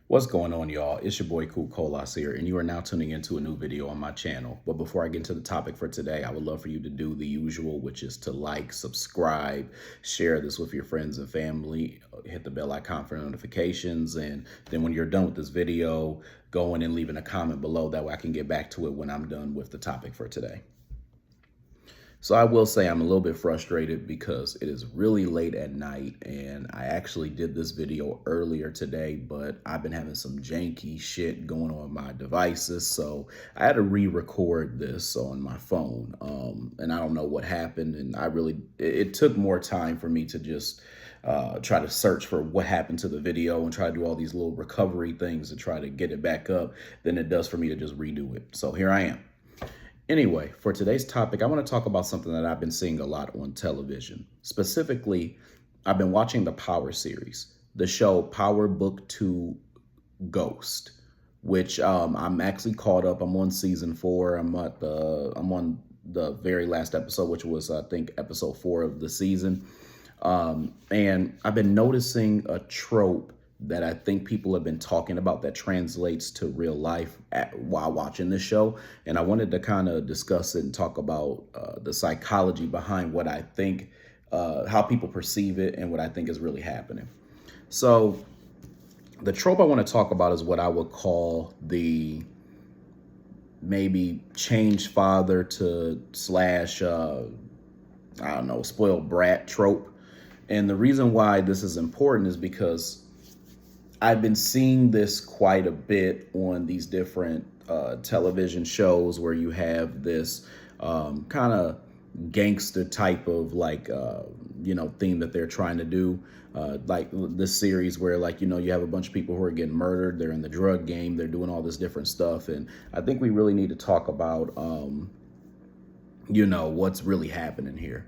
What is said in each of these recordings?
What's going on, y'all? It's your boy Cool Colas here, and you are now tuning into a new video on my channel. But before I get into the topic for today, I would love for you to do the usual, which is to like, subscribe, share this with your friends and family, hit the bell icon for notifications, and then when you're done with this video, go in and leave a comment below. That way I can get back to it when I'm done with the topic for today. So I will say I'm a little bit frustrated because it is really late at night, and I actually did this video earlier today, but I've been having some janky shit going on my devices. So I had to re-record this on my phone. And I don't know what happened. And it took more time for me to just try to search for what happened to the video and try to do all these little recovery things to try to get it back up than it does for me to just redo it. So here I am. Anyway, for today's topic, I want to talk about something that I've been seeing a lot on television. Specifically, I've been watching the Power series, the show Power Book 2 Ghost, which I'm actually caught up. I'm on season 4. I'm on the very last episode, which was, I think, episode 4 of the season. And I've been noticing a trope that I think people have been talking about that translates to real life while watching this show. And I wanted to kind of discuss it and talk about the psychology behind what I think, how people perceive it and what I think is really happening. So the trope I want to talk about is what I would call the maybe changed father to slash, I don't know, spoiled brat trope. And the reason why this is important is because I've been seeing this quite a bit on these different television shows where you have this kind of gangster type of theme that they're trying to do. Like this series where you have a bunch of people who are getting murdered. They're in the drug game. They're doing all this different stuff. And I think we really need to talk about, what's really happening here.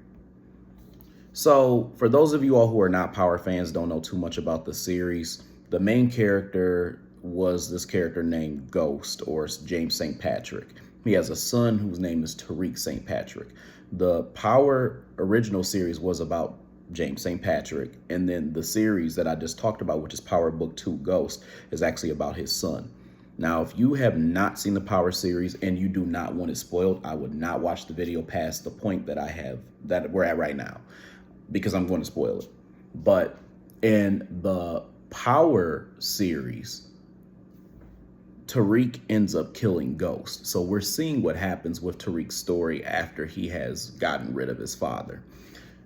So for those of you all who are not Power fans, don't know too much about the series, the main character was this character named Ghost, or James St. Patrick. He has a son whose name is Tariq St. Patrick. The Power original series was about James St. Patrick, and then the series that I just talked about, which is Power Book 2 Ghost, is actually about his son. Now, if you have not seen the Power series and you do not want it spoiled, I would not watch the video past the point that we're at right now, because I'm going to spoil it. But in the Power series, Tariq ends up killing Ghost. So we're seeing what happens with Tariq's story after he has gotten rid of his father.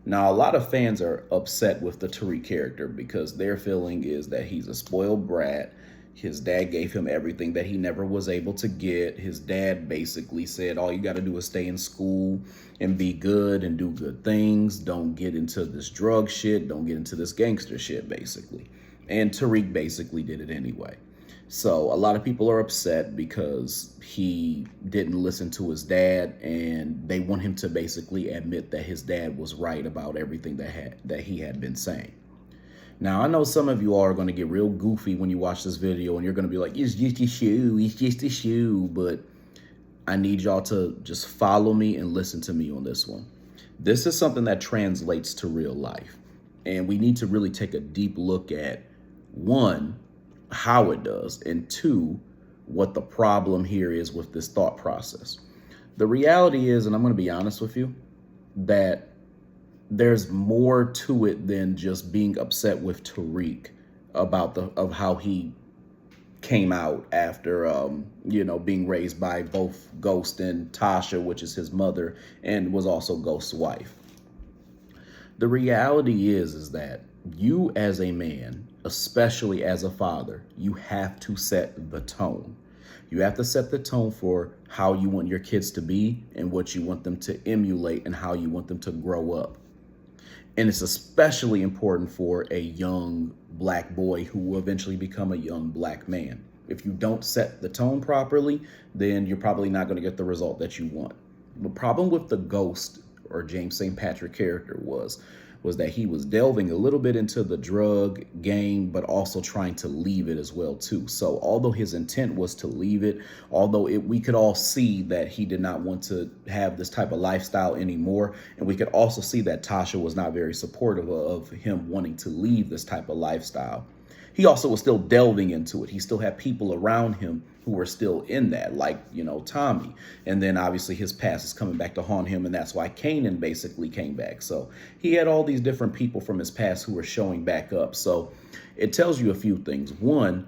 Now, a lot of fans are upset with the Tariq character because their feeling is that he's a spoiled brat. His dad gave him everything that he never was able to get. His dad basically said, all you got to do is stay in school and be good and do good things. Don't get into this drug shit. Don't get into this gangster shit, basically. And Tariq basically did it anyway. So a lot of people are upset because he didn't listen to his dad, and they want him to basically admit that his dad was right about everything that he had been saying. Now, I know some of you all are going to get real goofy when you watch this video, and you're going to be like, it's just a shoe, it's just a shoe. But I need y'all to just follow me and listen to me on this one. This is something that translates to real life. And we need to really take a deep look at, one, how it does, and two, what the problem here is with this thought process. The reality is, and I'm going to be honest with you, that there's more to it than just being upset with Tariq about of how he came out after, being raised by both Ghost and Tasha, which is his mother, and was also Ghost's wife. The reality is that you as a man, especially as a father, you have to set the tone. You have to set the tone for how you want your kids to be and what you want them to emulate and how you want them to grow up. And it's especially important for a young black boy who will eventually become a young black man. If you don't set the tone properly, then you're probably not going to get the result that you want. The problem with the Ghost, or James St. Patrick character, was that he was delving a little bit into the drug game, but also trying to leave it as well too. So although his intent was to leave it, we could all see that he did not want to have this type of lifestyle anymore. And we could also see that Tasha was not very supportive of him wanting to leave this type of lifestyle. he also was still delving into it. He still had people around him who were still in that, like, Tommy. And then obviously his past is coming back to haunt him, and that's why Kanan basically came back. So he had all these different people from his past who were showing back up. So it tells you a few things. One,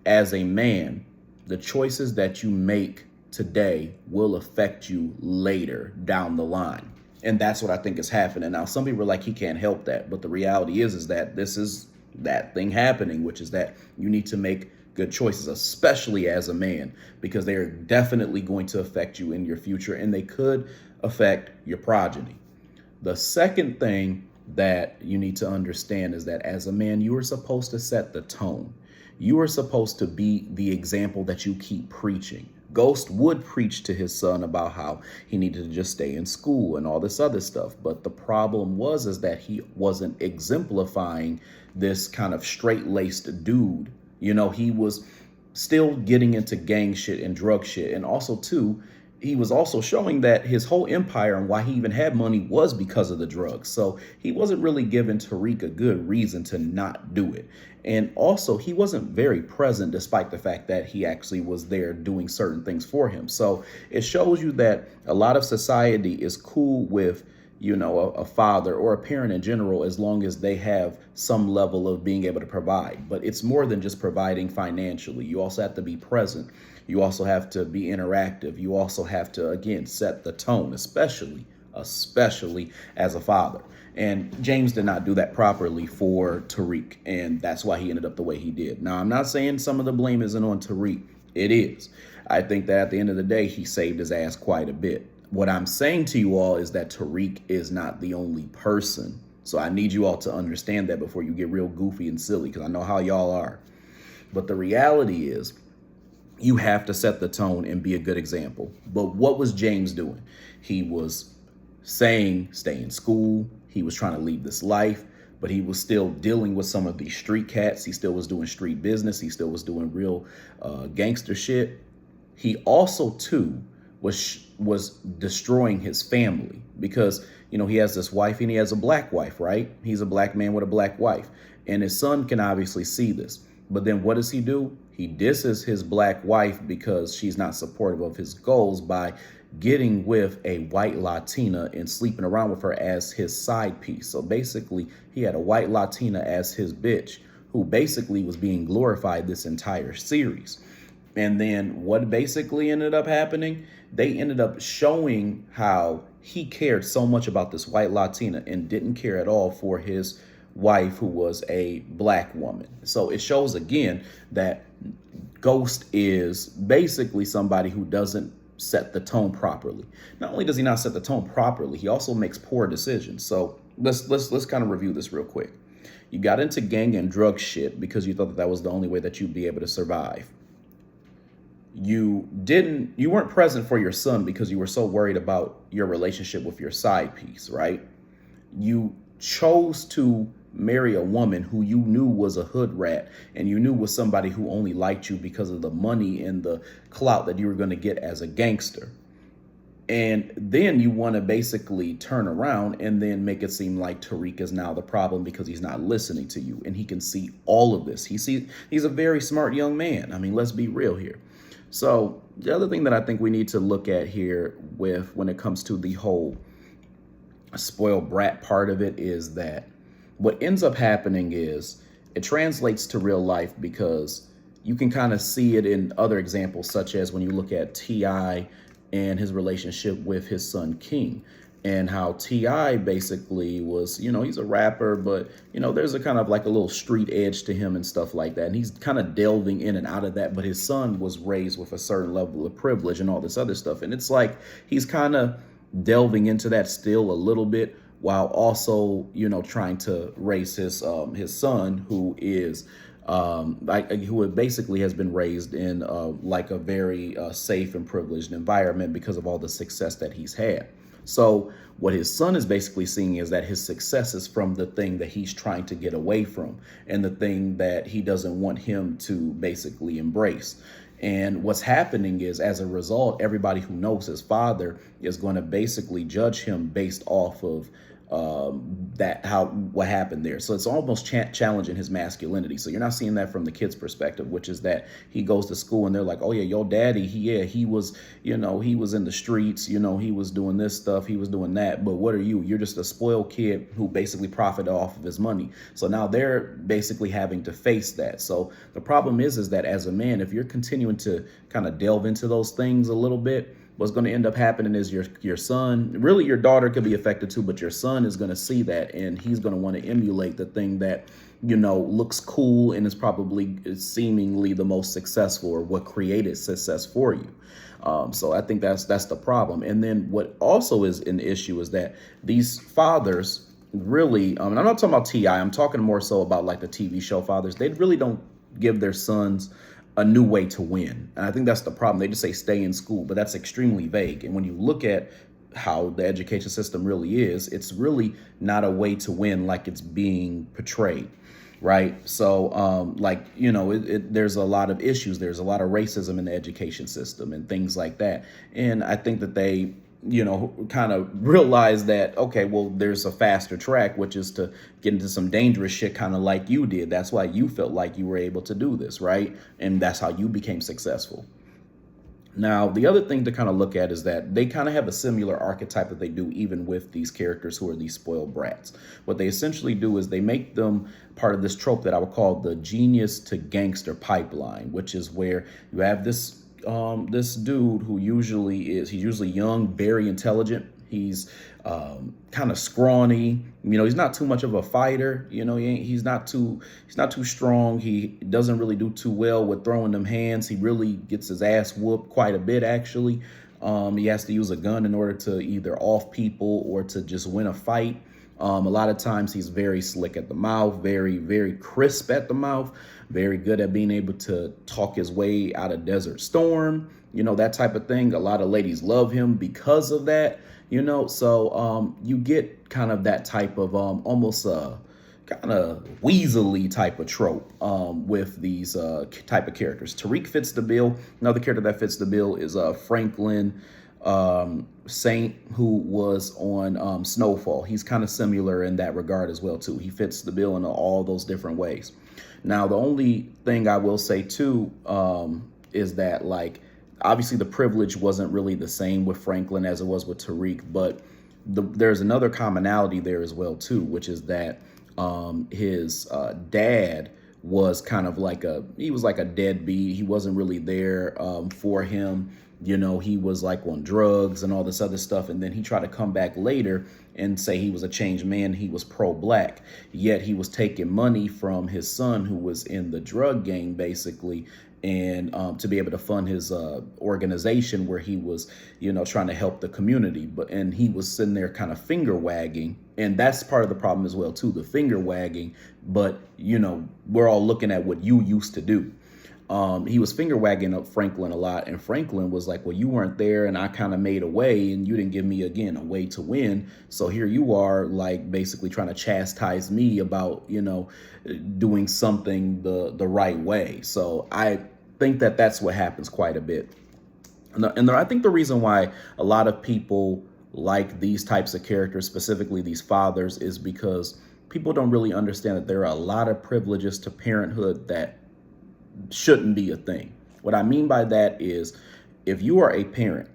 as a man, the choices that you make today will affect you later down the line. And that's what I think is happening. Now, some people are like, he can't help that. But the reality is that this is that thing happening, which is that you need to make good choices, especially as a man, because they are definitely going to affect you in your future, and they could affect your progeny. The second thing that you need to understand is that as a man, you are supposed to set the tone. You are supposed to be the example that you keep preaching. Ghost would preach to his son about how he needed to just stay in school and all this other stuff. But the problem is that he wasn't exemplifying this kind of straight-laced dude. He was still getting into gang shit and drug shit. And also, too, he was also showing that his whole empire and why he even had money was because of the drugs. So he wasn't really giving Tariq a good reason to not do it. And also, he wasn't very present, despite the fact that he actually was there doing certain things for him. So it shows you that a lot of society is cool with, a father or a parent in general, as long as they have some level of being able to provide. But it's more than just providing financially. You also have to be present. You also have to be interactive. You also have to, again, set the tone, especially as a father. And James did not do that properly for Tariq, and that's why he ended up the way he did. Now, I'm not saying some of the blame isn't on Tariq. It is. I think that at the end of the day, he saved his ass quite a bit. What I'm saying to you all is that Tariq is not the only person. So I need you all to understand that before you get real goofy and silly, because I know how y'all are. But the reality is, you have to set the tone and be a good example. But what was James doing? He was saying, stay in school. He was trying to leave this life, but he was still dealing with some of these street cats. He still was doing street business. He still was doing real gangster shit. He also, too, was destroying his family because, he has this wife and he has a black wife, right? He's a black man with a black wife, and his son can obviously see this. But then what does he do? He disses his black wife because she's not supportive of his goals by getting with a white Latina and sleeping around with her as his side piece. So basically, he had a white Latina as his bitch, who basically was being glorified this entire series. And then what basically ended up happening? They ended up showing how he cared so much about this white Latina and didn't care at all for his wife, who was a black woman. So it shows again that Ghost is basically somebody who doesn't set the tone properly. Not only does he not set the tone properly, he also makes poor decisions. So let's kind of review this real quick. You got into gang and drug shit because you thought that was the only way that you'd be able to survive. You weren't present for your son because you were so worried about your relationship with your side piece, right? You chose to marry a woman who you knew was a hood rat, and you knew was somebody who only liked you because of the money and the clout that you were going to get as a gangster. And then you want to basically turn around and then make it seem like Tariq is now the problem because he's not listening to you. And he can see all of this. He's a very smart young man. I mean, let's be real here. So the other thing that I think we need to look at here when it comes to the whole spoiled brat part of it is that what ends up happening is it translates to real life, because you can kind of see it in other examples, such as when you look at T.I. and his relationship with his son King, and how T.I. basically was, he's a rapper, but, there's a kind of like a little street edge to him and stuff like that. And he's kind of delving in and out of that. But his son was raised with a certain level of privilege and all this other stuff. And it's like he's kind of delving into that still a little bit, while also, trying to raise his son, who is who basically has been raised in like a very safe and privileged environment because of all the success that he's had. So what his son is basically seeing is that his success is from the thing that he's trying to get away from, and the thing that he doesn't want him to basically embrace. And what's happening is, as a result, everybody who knows his father is going to basically judge him based off of that how what happened there. So it's almost challenging his masculinity. So you're not seeing that from the kid's perspective, which is that he goes to school and they're like, oh yeah, your daddy, he was, he was in the streets, he was doing this stuff, he was doing that. But what are you? You're just a spoiled kid who basically profited off of his money. So now they're basically having to face that. So the problem is that as a man, if you're continuing to kind of delve into those things a little bit, what's going to end up happening is your son, really your daughter could be affected too, but your son is going to see that and he's going to want to emulate the thing that, looks cool and is probably seemingly the most successful or what created success for you. So I think that's the problem. And then what also is an issue is that these fathers really, and I'm not talking about T.I., I'm talking more so about like the TV show fathers. They really don't give their sons a new way to win. And I think that's the problem. They just say stay in school, but that's extremely vague. And when you look at how the education system really is, it's really not a way to win like it's being portrayed. Right. So there's a lot of issues. There's a lot of racism in the education system and things like that. And I think that they kind of realize that, okay, well, there's a faster track, which is to get into some dangerous shit, kind of like you did. That's why you felt like you were able to do this, right? And that's how you became successful. Now, the other thing to kind of look at is that they kind of have a similar archetype that they do even with these characters who are these spoiled brats. What they essentially do is they make them part of this trope that I would call the genius to gangster pipeline, which is where you have this dude who he's usually young, very intelligent. He's kind of scrawny. He's not too much of a fighter. He's not too strong. He doesn't really do too well with throwing them hands. He really gets his ass whooped quite a bit, actually. He has to use a gun in order to either off people or to just win a fight. A lot of times he's very slick at the mouth, very, very crisp at the mouth, very good at being able to talk his way out of Desert Storm, that type of thing. A lot of ladies love him because of that, so you get kind of that type of almost kind of weaselly type of trope with these type of characters. Tariq fits the bill. Another character that fits the bill is Franklin Saint, who was on Snowfall. He's kind of similar in that regard as well too. He fits the bill in all those different ways. Now, the only thing I will say too is that, like, obviously the privilege wasn't really the same with Franklin as it was with Tariq, but there's another commonality there as well too, which is that his dad was kind of like he was like a deadbeat. He wasn't really there for him. He was like on drugs and all this other stuff. And then he tried to come back later and say he was a changed man. He was pro-black, yet he was taking money from his son who was in the drug game, basically, and to be able to fund his organization where he was, trying to help the community. And he was sitting there kind of finger wagging. And that's part of the problem as well, too, the finger wagging. But, we're all looking at what you used to do. He was finger wagging up Franklin a lot. And Franklin was like, well, you weren't there and I kind of made a way and you didn't give me, again, a way to win. So here you are, like, basically trying to chastise me about, doing something the right way. So I think that that's what happens quite a bit. And I think the reason why a lot of people like these types of characters, specifically these fathers, is because people don't really understand that there are a lot of privileges to parenthood that shouldn't be a thing. What I mean by that is, if you are a parent,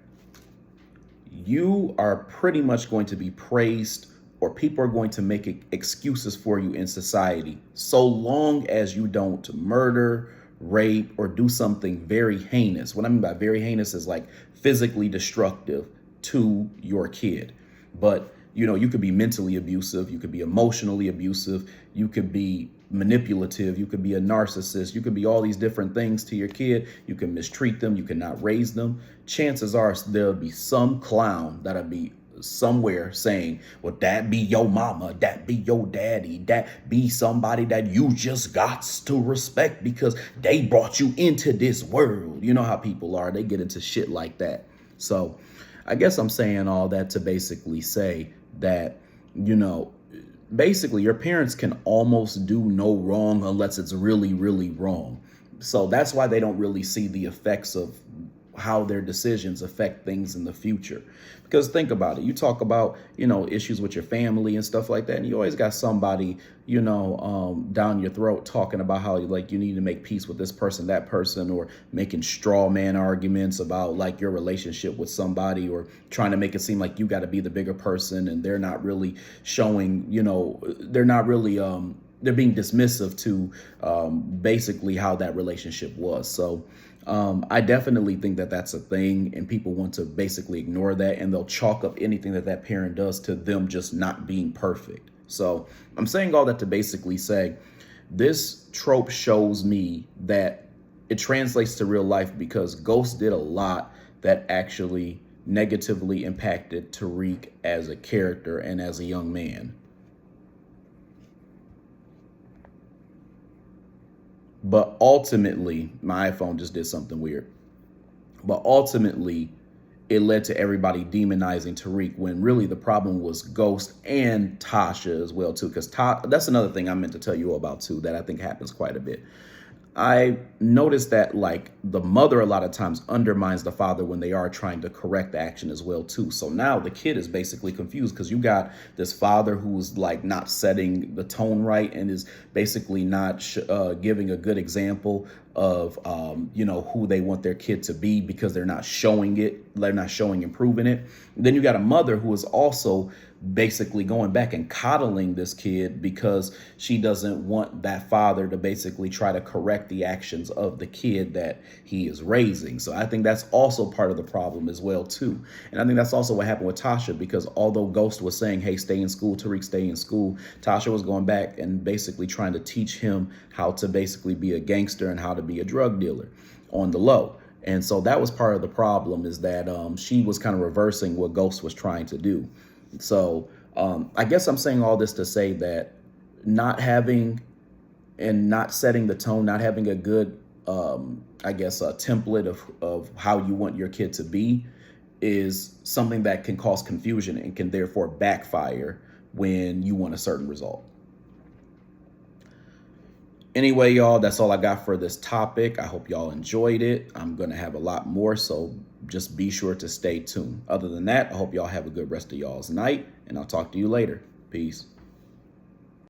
you are pretty much going to be praised, or people are going to make excuses for you in society, so long as you don't murder, rape, or do something very heinous. What I mean by very heinous is like physically destructive to your kid. But you could be mentally abusive, you could be emotionally abusive, you could be manipulative, you could be a narcissist, you could be all these different things to your kid. You can mistreat them, you cannot raise them. Chances are there'll be some clown that'll be somewhere saying, well, that be your mama, that be your daddy, that be somebody that you just got to respect because they brought you into this world. You know how people are, they get into shit like that. So I guess I'm saying all that to basically say that, basically your parents can almost do no wrong unless it's really, really wrong. So that's why they don't really see the effects of how their decisions affect things in the future. Because think about it, you talk about, issues with your family and stuff like that, and you always got somebody, down your throat talking about how like you need to make peace with this person, that person, or making straw man arguments about like your relationship with somebody, or trying to make it seem like you got to be the bigger person, and they're not really showing, they're not really they're being dismissive to basically how that relationship was. So I definitely think that that's a thing, and people want to basically ignore that, and they'll chalk up anything that that parent does to them just not being perfect. So I'm saying all that to basically say this trope shows me that it translates to real life, because Ghost did a lot that actually negatively impacted Tariq as a character and as a young man. But ultimately, my iPhone just did something weird. But ultimately, it led to everybody demonizing Tariq, when really the problem was Ghost and Tasha as well too. Because that's another thing I meant to tell you about too, that I think happens quite a bit. I noticed that like the mother a lot of times undermines the father when they are trying to correct the action as well too. So now the kid is basically confused, because you got this father who's like not setting the tone right, and is basically not giving a good example of who they want their kid to be, because they're not showing it, they're not showing and proving it. And then you got a mother who is also basically going back and coddling this kid, because she doesn't want that father to basically try to correct the actions of the kid that he is raising. So I think that's also part of the problem as well too. And I think that's also what happened with Tasha, because although Ghost was saying, hey, stay in school, Tariq, stay in school, Tasha was going back and basically trying to teach him how to basically be a gangster and how to be a drug dealer on the low. And so that was part of the problem, is that she was kind of reversing what Ghost was trying to do. So I guess I'm saying all this to say that not having and not setting the tone, not having a good, I guess, a template of how you want your kid to be is something that can cause confusion and can therefore backfire when you want a certain result. Anyway, y'all, that's all I got for this topic. I hope y'all enjoyed it. I'm going to have a lot more, so just be sure to stay tuned. Other than that, I hope y'all have a good rest of y'all's night, and I'll talk to you later. Peace.